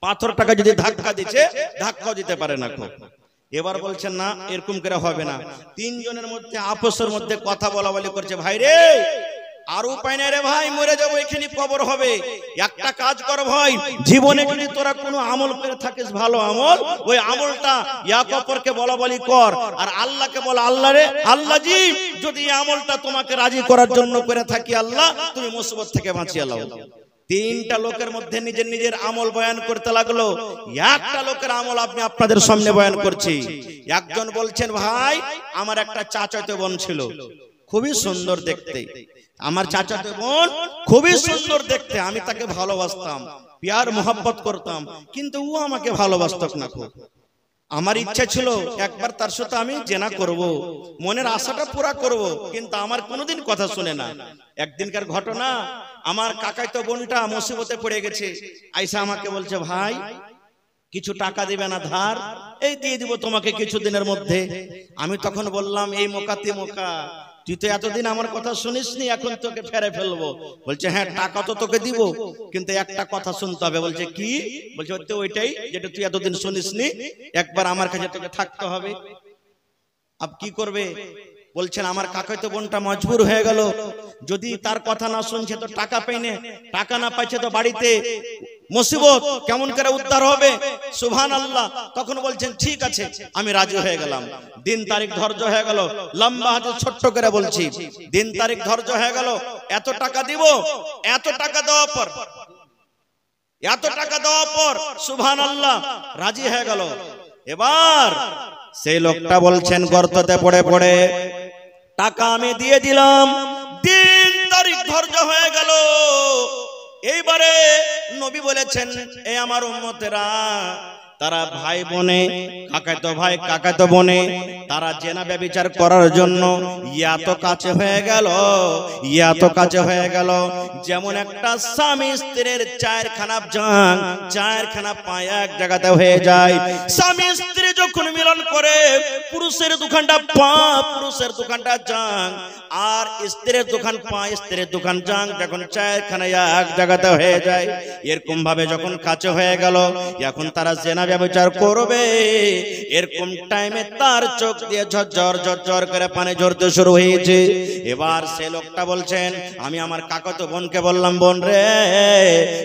পাথরটাকে যদি ধাক্কা দিচ্ছে, ধাক্কাও দিতে পারে না। এবার বলছেন না, এরকম করে হবে না। 3 জনের মধ্যে আপসের মধ্যে কথা বলা বলি করছে, ভাই রে আর উপায় নাই রে ভাই, মরে যাবো, এখানে কবর হবে। একটা কাজ কর ভাই, জীবনে যদি তোরা কোনো আমল করে থাকিস, ভালো আমল, ওই আমলটা এক অপরকে বলা বলি কর, আর আল্লাহকে বল, আল্লাহ রে, আল্লাহ জি যদি এই আমলটা তোমাকে রাজি করার জন্য করে থাকি, আল্লাহ তুমি মুসিবত থেকে বাঁচিয়ে লাও। 3টা লোকের মধ্যে নিজের নিজের আমল বয়ান করতে লাগলো। একটা লোকের আমল আপনি আপনাদের সামনে বয়ান করছি। একজন বলছেন, ভাই আমার একটা চাচাতো বোন ছিল, খুবই সুন্দর দেখতে, আমার চাচাতো বোন খুবই সুন্দর দেখতে, আমি তাকে ভালোবাসতাম, প্যার মোহাব্বত করতাম, কিন্তু ও আমাকে ভালোবাসত না। খুব আমার ইচ্ছা ছিল একবার তার সাথে আমি জেনা করব, মনের আশাটা পুরা করব, কিন্তু আমার কোনোদিন কথা শুনে না। একদিনকার ঘটনা, আমার কাকাতো বোনটা মুসিবতে পড়ে গেছে, আইসা আমাকে বলছে, ভাই কিছু টাকা দিবে না ধার? এই দিয়ে দিব তোমাকে কিছুদিনের মধ্যে। আমি তখন বললাম, এই মোকাতে মোকা, তুই তো এতদিন আমার কথা শুনিসনি, এখন তোকে ফেরে ফেলবো। বলছে, হ্যাঁ টাকা তো তোকে দিব, কিন্তু একটা কথা শুনতে হবে। বলছে, কি? বলছে, ওইটাই যেটা তুই এতদিন শুনিসনি, একবার আমার কাছে তোকে থাকতে হবে। আব কি করবে? বলছেন, আমার কাকাতো বোনটা মজবুর হয়ে গেল, যদি তার কথা না শুনছে তো টাকা পাইনে, টাকা না পাইছে তো বাড়িতে মুসিবত, কেমন করে উদ্ধার হবে? সুবহানাল্লাহ। তখন বলছেন, ঠিক আছে আমি রাজি হয়ে গেলাম। দিন তারিখ ধার্য হয়ে গেল, লম্বা হাতে ছোট্ট করে বলছি, দিন তারিখ ধার্য হয়ে গেল, এত টাকা দিব, এত টাকা দেওয়ার পর, এত টাকা দেওয়ার পর সুবহানাল্লাহ রাজি হয়ে গেল। এবার সেই লোকটা বলছেন, গর্ততে পড়ে পড়ে টাকা আমি দিয়ে দিলাম, দিন তারিখ ধার্য হয়ে গেল। এইবারে নবী বলেছেন, এ আমার উম্মতেরা, তারা ভাই বোনে, কাকাতো ভাই কাকাতো বোনে, তারা জেনা ব্যভিচার করার জন্য এত কাছে হয়ে গেল, এত কাছে হয়ে গেল, যেমন একটা স্বামী স্ত্রীর 4খানা জাং, 4খানা পা এক জায়গাতে হয়ে যায়। স্বামী স্ত্রী যখন মিলন করে, পুরুষের 2খানটা পা, পুরুষের 2খানটা জাং, আর স্ত্রীর 2খান পা, স্ত্রীর 2খান জাং যখন 4খানা এক জায়গাতে হয়ে যায়, এরকম ভাবে যখন কাছে হয়ে গেল, এখন তারা জেনা ব্যভিচার করবে। এরকম টাইমে তার চোখ দিয়ে ঝরঝর ঝরঝর করে পানি ঝরতে শুরু হয়েছে। এবার সে লোকটা বলছেন, আমি আমার কাকাতো বোনকে বললাম, বোন রে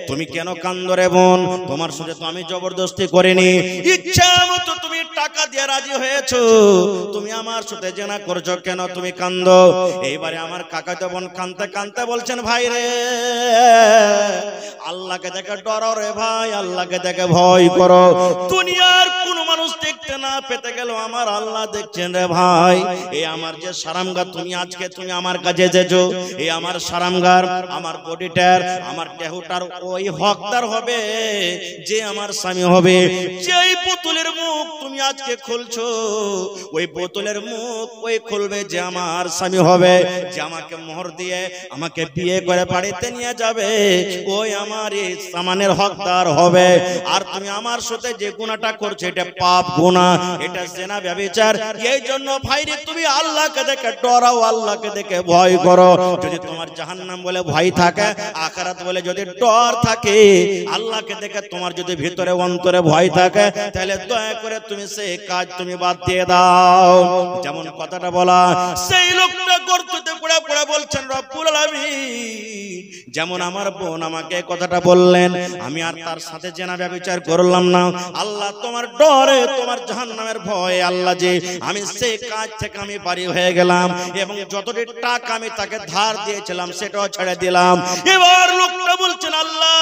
তুমি কেন কান্দো রে বোন, তোমার সাথে তো আমি জবরদস্তি করিনি, ইচ্ছা মতো তুমি টাকা দিয়ে রাজি রাজি হয়েছো, তুমি আমার সাথে জেনা করছো কেন, তুমি কান্দো। এইবারে আমার কাকাতো বোন কাঁদতে কাঁদতে বলছেন, ভাই রে আল্লাহকে দেখে ডরো রে ভাই, আল্লাহকে দেখে ভয় করো। দুনিয়ার কোন মানুষ দেখতে না পেতে গেল আমার আল্লাহ দেখছেন রে ভাই। এই আমার যে সারামগার, তুমি আজকে তুমি আমার কাছে এসেছো, এই আমার সারামগার, আমার বডিটার, আমার দেহটার ওই হকদার হবে যে আমার স্বামী হবে। যেই বোতলের মুখ তুমি আজকে খুলছো, ওই বোতলের মুখ ওই খুলবে যে আমার স্বামী হবে, যে আমাকে মোহর দিয়ে আমাকে বিয়ে করে বাড়িতে নিয়ে যাবে, ওই আমার এই সামানের হকদার হবে। আর তুমি আমার সাথে যে গুনাহটা করছো এটা পাপ গুনাহ, এটা জিনা ব্যভিচার। এই জন্য ভাইরে তুমি আল্লাহকে দেখে ডরাও, আল্লাহকে দেখে ভয় করো। যদি তোমার জাহান্নাম বলে ভয় থাকে, আখিরাত বলে যদি ডর থাকে, আল্লাহকে দেখে তোমার যদি ভিতরে অন্তরে ভয় থাকে, তাহলে দয়া করে তুমি সেই কাজ তুমি বাদ দিয়ে দাও। যেমন কথাটা বলা, সেই লোকটা গর্ততে পড়ে পড়ে বলছেন রব্বুল আলামিন, যেমন আমার বোন আমাকে কথাটা বললেন, আমি আর তার সাথে জেনা ব্যভিচার করলাম না। আল্লাহ তোমার ডরে, তোমার জাহান্নামের ভয়ে আল্লাহ যে আমি সেই কাজ থেকে আমি বাড়ি হয়ে গেলাম, এবং যতটি টাকা আমি তাকে ধার দিয়েছিলাম সেটাও ছেড়ে দিলাম। এবার লোকটা বলছেন, আল্লাহ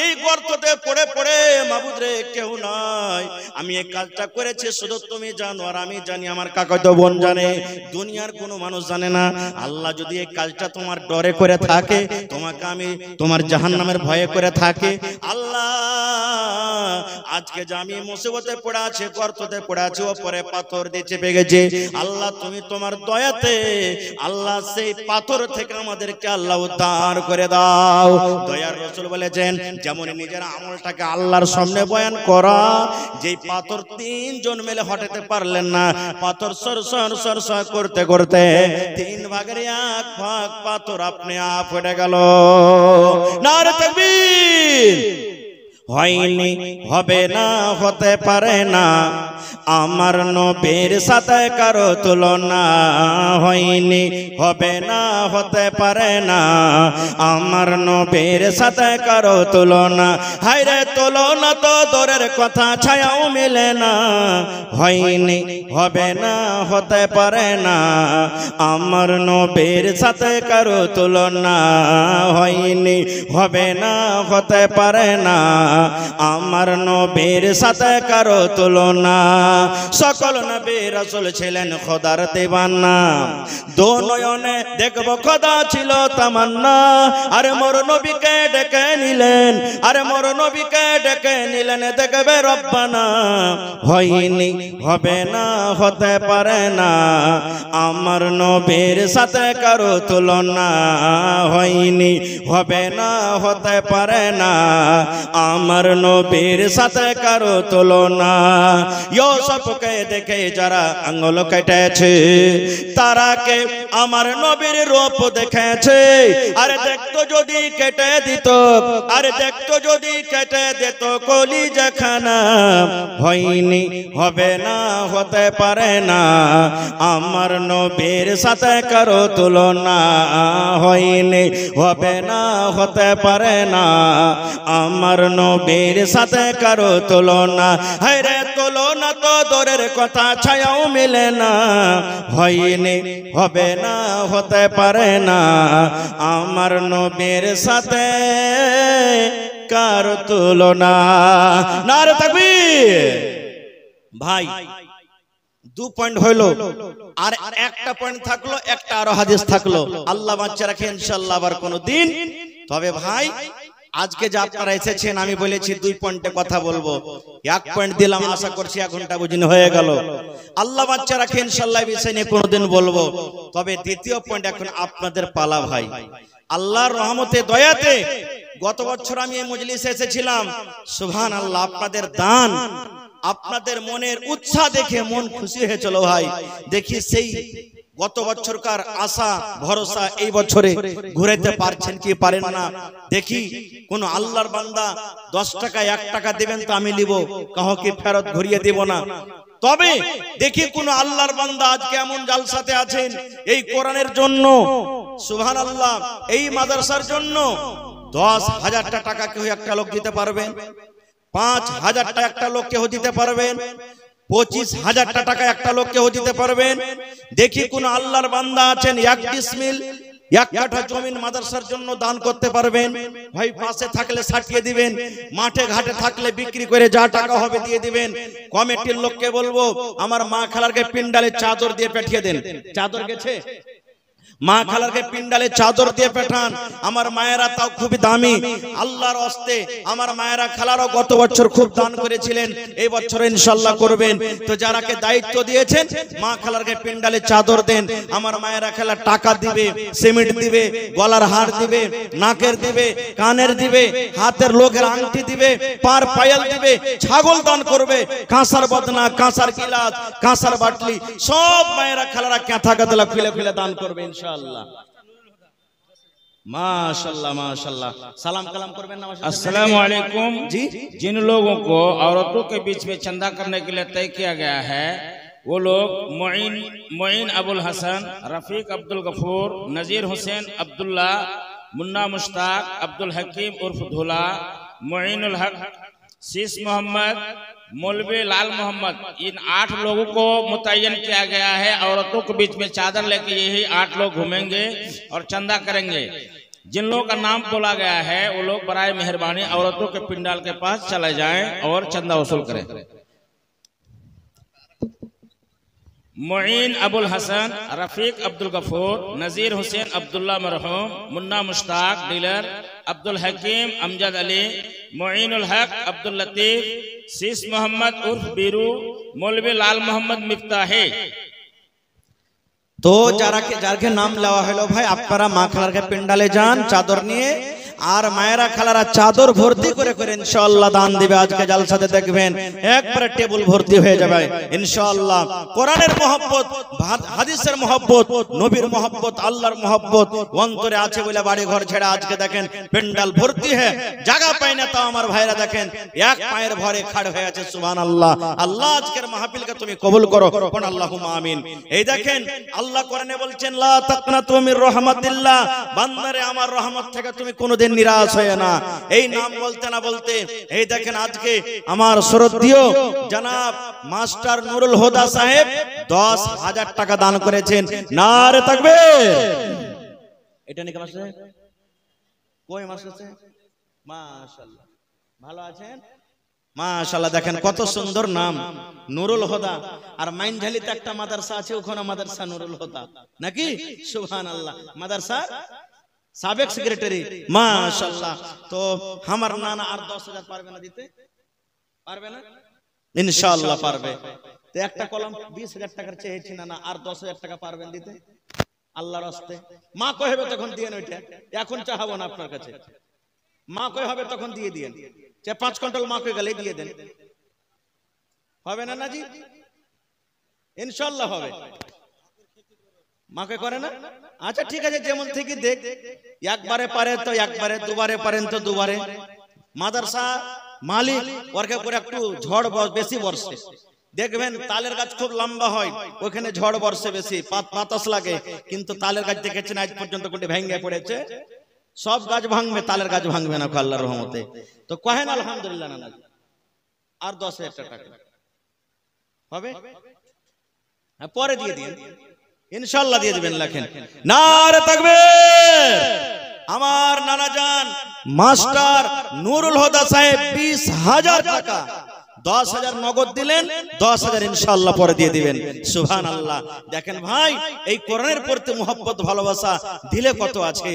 এই গর্ততে পড়ে পড়ে মাবুদ রে কেউ নাই, আমি এই কাজটা করেছি শুধু তুমি জানো আর আমি জানি, আমার কাকাতো বোন জানে, দুনিয়ার কোনো মানুষ জানে না। আল্লাহ যদি এই কাজটা তোমার ডরে করে থাকে, তোমাকে আমি তোমার জাহান্নামের ভয়ে করে থাকে, আল্লাহ আজকে যে আমি মুসিবতে পড়ে আছে, গর্ততে পড়ে আছে, ওপরে পাথর দিয়ে চেপে গেছে, আল্লাহ তুমি তোমার দয়াতে আল্লাহ সেই পাথর থেকে আমাদেরকে আল্লাহ উদ্ধার করে দাও। দয়ার রাসূল বলেছেন, যেমন নিজের আমলটাকে আল্লাহর সামনে বয়ান করা, যেই পাথর তিনজন মিলে হটাতে পারলেন না, পাথর সরসর সরসর করতে করতে 3 ভাগের 1 ভাগ পাথর আপনি আপ হয়ে গেল। নারে তাকবীর। হয়নি, হবে না, হতে পারে না, আমার নবীর সাথে কারো তুলনা। হয়নি, হবে না, হতে পারে না, আমার নবীর সাথে কারো তুলনা। হায়রে তুলনা তো দূরের কথা, ছায়াও মিলে না। হয়নি, হবে না, হতে পারে না, আমার নবীর সাথে কারো তুলনা। হয়নি, হবে না, হতে পারে না, আমার নবীর সাথে কারো তুলনা। সকল নবী রাসূল ছিলেন খোদার দিওয়ানা, দো নয়নে দেখব খোদা ছিল তামান্না। আরে মোর নবীকে ডেকে নিলেন, আরে মোর নবীকে ডেকে নিলেন, দেখবে রব্বানা। হয়নি, হবে না, হতে পারে না, আমার নবীর সাথে কারো তুলনা। হয়নি, হবে না, হতে পারে না, আমার নবীর সাথে কারো তুলনা। ইউসুফকে দেখে যারা আঙ্গুল কেটেছে, তারাকে আমার নবীর রূপ দেখেছে। আরে দেখতো যদি কেটে দিত, আরে দেখতো যদি কেটে দিত কলিজাখানা। হয়নি, হবে না, হতে পারে না, আমার নবীর সাথে কারো তুলনা। হয়নি, হবে না, হতে পারে না, আমার নবীর সাথে কারো তুলনা। হায়রে তুলনা তো দূরের কথা, ছায়াও মিলে না। হয়নি, হবে না, হতে পারে না, আমার নবীর সাথে কারো তুলনা। নারে তাকবীর। ভাই 2 পয়েন্ট হইল, আর একটা পয়েন্ট থাকলো, একটা আরো হাদিস থাকলো। আল্লাহ বাচ্চা রাখে ইনশাআল্লাহ আবার কোনো দিন। তবে ভাই আজকে যে আপনারা এসেছেন, আমি বলেছি 2 পয়েন্টে কথা বলবো, 1 পয়েন্ট দিলাম, আশা করছি 1 ঘন্টা বুঝিনি হয়ে গেল। আল্লাহ বাচ্চা রাখে ইনশাআল্লাহ বিষয় নিয়ে কোনোদিন বলবো। তবে দ্বিতীয় পয়েন্ট এখন আপনাদের পালা ভাই। আল্লাহর রহমতে দয়াতে গত বছর আমি এই মজলিসে এসেছিলাম, সুবহানাল্লাহ, আপনাদের দান, আপনাদের মনের উৎসাহ দেখে মন খুশি হয়েছিল ভাই। দেখি সেই গত বছরকার আশা ভরসা এই বছরে ঘুরাইতে পারছেন কি পারেন না। দেখি কোন আল্লাহর বান্দা 10 টাকা 1 টাকা দিবেন তো আমি নিব, কাউকে ফেরত ঘুরিয়ে দিব না। তবে দেখি কোন আল্লাহর বান্দা আজকে এমন জালসাতে আছেন এই কোরআনের জন্য, সুবহানাল্লাহ, এই মাদ্রাসার জন্য 10,000 টাকা কেউ একটা লোক দিতে পারবেন, 5,000 টাকা একটা লোক কেউ দিতে পারবেন, 25,000 টাকা একটা লোককে দিতে পারবেন? দেখি কোন আল্লাহর বান্দা আছেন 1 ডিসমিল 1 কাঠা জমিন মাদ্রাসার জন্য দান করতে পারবেন? ভাই পাশে থাকলে সাটিয়ে দিবেন, মাঠে ঘাটে থাকলে বিক্রি করে যা টাকা হবে দিয়ে দিবেন। কমিটির লোককে বলবো আমার মা খালারকে পিন্ডালে চাদর দিয়ে পাঠিয়ে দেন। চাদর গেছে? মা খালারকে পিন্ডালে চাদর দিয়ে পাঠান। আমার মায়েরা তাও খুবই দামি, আল্লাহর হস্তে আমার মায়েরা খালারও গত বছর খুব দান করেছিলেন, এই বছর ইনশাআল্লাহ করবেন। তো যারাকে দায়িত্ব দিয়েছেন মা খালারকে পিন্ডালে চাদর দেন। আমার মায়েরা খালা টাকা দিবে, সিমেন্ট দিবে, গলার হার দিবে, নাকের দিবে, কানের দিবে, হাতের লোকের আংটি দিবে, পার পায়াল দিবে, ছাগল দান করবে, কাঁসার বদনা, কাঁসার গিলাস, কাঁসার বাটলি সব মায়েরা খালারা ক্যাথা গাদলা খুলে খুলে দান করবে ইনশাআল্লাহ। माशाल्लाह माशाल्लाह। सलाम कलाम करবেন না? अस्सलाम वालेकुम जी। जिन लोगों को औरतों के बीच में चंदा करने के लिए तय किया गया है वो लोग मोइन अबुल हसन, रफीक अब्दुल गफूर, नजीर हुसैन अब्दुल्ला, मुन्ना मुश्ताक, अब्दुल हकीम उर्फ धुला, मोइनुल हक, शीश मोहम्मद, मौलवी लाल मोहम्मद, इन 8 लोगों को मुतय्यन किया गया है। औरतों के बीच में चादर लेके यही 8 लोग घूमेंगे और चंदा करेंगे। जिन लोगों का नाम बोला गया है वो लोग बराए मेहरबानी औरतों के पिंडाल के पास चले जाएं और चंदा वसूल करें। मोइन अबुल हसन, रफीक अब्दुल गफूर, नजीर हुसैन अब्दुल्ला मरहूम, मुन्ना मुश्ताक डीलर, अब्दुल हकीम अमजद अली, मोइनुल हक अब्दुल लतीफ, शीश मोहम्मद उर्फ बीरू, मौलवी लाल मोहम्मद मिफ्ताही। तो যারকে নাম লেওয়া হলো ভাই আপনারা মা খালারকে পিন্ডালে যান চাদর নিয়ে, আর মায়েরা খালারা চাদর ভর্তি করে করে ইনশাআল্লাহ দান দিবে। আজকে জালসাতে দেখবেন একবারে টেবিল ভর্তি হয়ে যাবে ইনশাআল্লাহ। কোরআনের মহব্বত, হাদিসের মহব্বত, নবীর মহব্বত, আল্লাহর মহব্বত অন্তরে আছে বলে বাড়ি ঘর ছেড়ে আজকে দেখেন পেন্ডাল ভর্তি হয়ে জায়গা পায় না। তাও আমার ভাইরা দেখেন এক পায়ের ভরে খাড় হয়ে আছে। সুবহানাল্লাহ। আল্লাহ আজকের মাহফিলকে তুমি কবুল করো, কোন আল্লাহুম্মা আমিন। এই দেখেন আল্লাহ কোরআনে বলছেন লা তাকনাতু মির রাহমাতিল্লাহ, বান্দারে আমার রহমত থেকে তুমি কোনদিন নিরাশ হয় না। এই নাম বলতে না বলতে এই দেখেন আজকে আমার শ্রদ্ধেয় জনাব মাস্টার নুরুল হুদা সাহেব 10,000 টাকা দান করেছেন। নারে তাকবীর। এটা নাকি মাস্টার সাহেব? কই মাস্টার সাহেব? মাশাআল্লাহ, ভালো আছেন? মাশাআল্লাহ। দেখেন কত সুন্দর নাম নুরুল হুদা। আর মাইনঝালিতে একটা মাদ্রাসা আছে, ওখানে মাদ্রাসা নুরুল হুদা নাকি? সুবহানাল্লাহ। মাদ্রাসা সাবেক সেক্রেটারি মাশাআল্লাহ। তো আমার নানা আর 10,000 পারবে না দিতে? পারবে না? ইনশাআল্লাহ পারবে। তো একটা কলম 20,000 টাকার চেয়েছি না, আর 10,000 টাকা পারবেন দিতে আল্লাহর রাস্তে? মা কই হবে তখন দিয়ে ওইটা, এখন চাহাবো না আপনার কাছে। মা কই হবে তখন দিয়ে দিয়েন। 5 কুইন্টাল মা কই গেলে দিয়ে দেন, হবে না নাজি? ইনশাআল্লাহ হবে। মাকে করে না? আচ্ছা ঠিক আছে, যেমন থেকে দেখ, একবারে পারে তো একবারে, দুবারে পারেন তো দুবারে। মাদ্রাসা মালিক ওরকে করে একটু ঝড় বেশি বর্ষে দেখবেন তালের গাছ খুব লম্বা হয়, ওখানে ঝড় বর্ষে বেশি বাতাস লাগে, কিন্তু তালের গাছ দেখেছেন আজ পর্যন্ত কোনটি ভেঙে পড়েছে? সব গাছ ভাঙবে, তালের গাছ ভাঙবে না আল্লাহর রহমতে। তো কহেন আলহামদুলিল্লাহ। না আর 10,000 টাকা হবে, পরে দিয়ে দিন ইনশাআল্লাহ, দিয়ে দিবেন। লেখেন নারে তাকবীর। আমার নানা জান মাস্টার নুরুল হুদা সাহেব 20,000 টাকা, 10,000 নগদ দিলেন, 10,000 ইনশাআল্লাহ পরে দিয়ে দিবেন। সুবহানাল্লাহ। দেখেন ভাই এই কোরআনের প্রতি মুহাব্বত ভালোবাসা দিলে কত আছে।